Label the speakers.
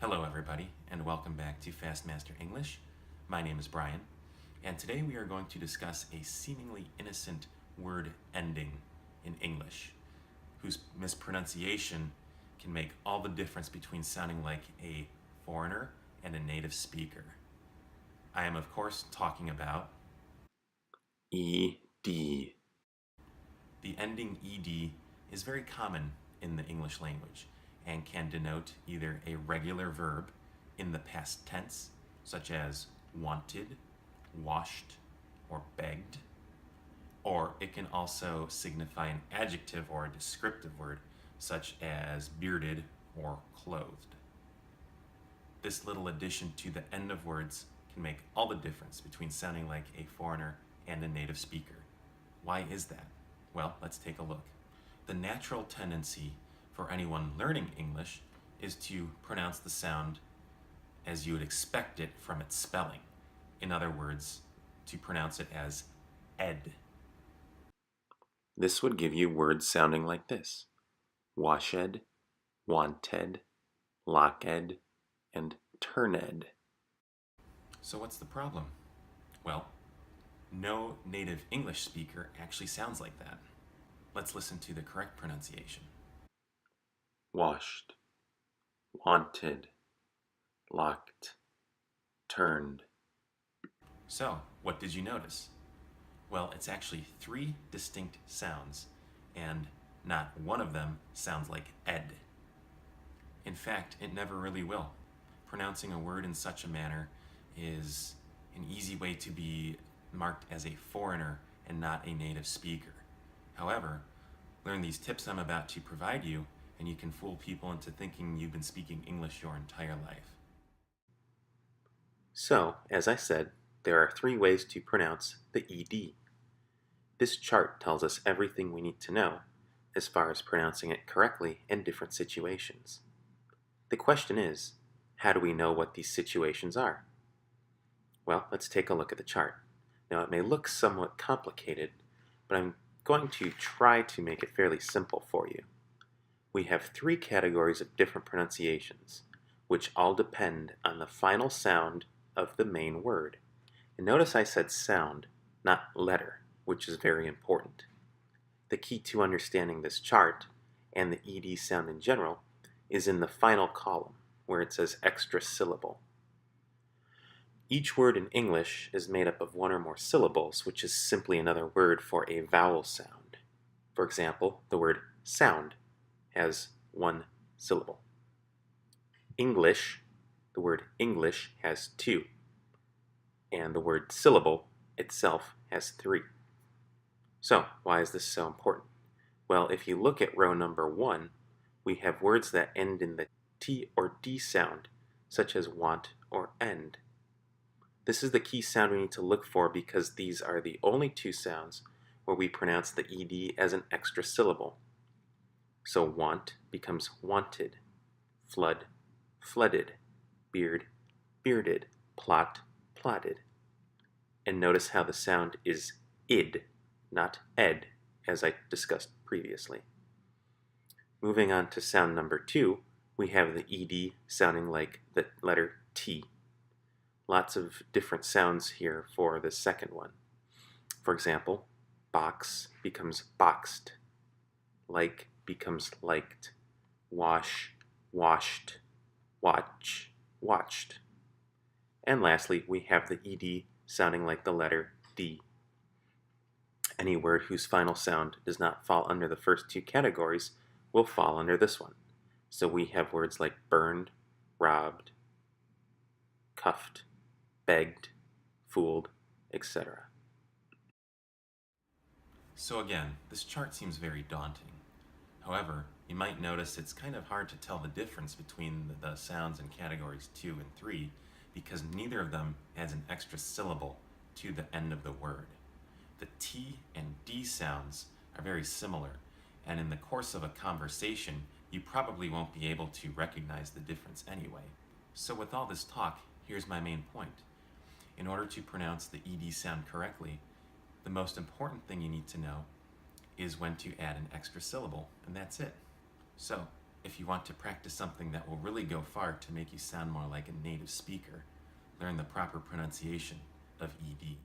Speaker 1: Hello everybody, and welcome back to Fast Master English. My name is Brian, and today we are going to discuss a seemingly innocent word ending in English, whose mispronunciation can make all the difference between sounding like a foreigner and a native speaker. I am, of course, talking about
Speaker 2: ED.
Speaker 1: the ending ed is very common in the English language and can denote either a regular verb in the past tense, such as wanted, washed, or begged, or it can also signify an adjective or a descriptive word, such as bearded or clothed. This little addition to the end of words can make all the difference between sounding like a foreigner and a native speaker. Why is that? Well, let's take a look. The natural tendency for anyone learning English is to pronounce the sound as you would expect it from its spelling. In other words, to pronounce it as ed.
Speaker 2: This would give you words sounding like this: washed, wanted, locked, and turned.
Speaker 1: So what's the problem? Well, no native English speaker actually sounds like that. Let's listen to the correct pronunciation.
Speaker 2: Washed, wanted, locked, turned.
Speaker 1: So, what did you notice? Well, it's actually three distinct sounds, and not one of them sounds like ed. In fact, it never really will. Pronouncing a word in such a manner is an easy way to be marked as a foreigner and not a native speaker. However, learn these tips I'm about to provide you, and you can fool people into thinking you've been speaking English your entire life.
Speaker 2: So, as I said, there are three ways to pronounce the ED. This chart tells us everything we need to know as far as pronouncing it correctly in different situations. The question is, how do we know what these situations are? Well, let's take a look at the chart. Now, it may look somewhat complicated, but I'm going to try to make it fairly simple for you. We have three categories of different pronunciations, which all depend on the final sound of the main word. And notice I said sound, not letter, which is very important. The key to understanding this chart, and the ED sound in general, is in the final column, where it says extra syllable. Each word in English is made up of one or more syllables, which is simply another word for a vowel sound. For example, the word sound has one syllable. English, the word English has two, and the word syllable itself has three. So, why is this so important? Well, if you look at row number 1, we have words that end in the T or D sound, such as want or end. This is the key sound we need to look for because these are the only two sounds where we pronounce the ED as an extra syllable. So want becomes wanted, flood, flooded, beard, bearded, plot, plotted. And notice how the sound is id, not ed, as I discussed previously. Moving on to sound number 2, we have the ED sounding like the letter T. Lots of different sounds here for the second one. For example, box becomes boxed, like becomes liked, wash, washed, watch, watched. And lastly, we have the ED sounding like the letter D. Any word whose final sound does not fall under the first two categories will fall under this one. So we have words like burned, robbed, cuffed, begged, fooled, etc.
Speaker 1: So again, this chart seems very daunting. However, you might notice it's kind of hard to tell the difference between the sounds in categories 2 and 3 because neither of them adds an extra syllable to the end of the word. The T and D sounds are very similar, and in the course of a conversation, you probably won't be able to recognize the difference anyway. So with all this talk, here's my main point. In order to pronounce the ED sound correctly, the most important thing you need to know is when to add an extra syllable, and that's it. So, If you want to practice something that will really go far to make you sound more like a native speaker, learn the proper pronunciation of ED.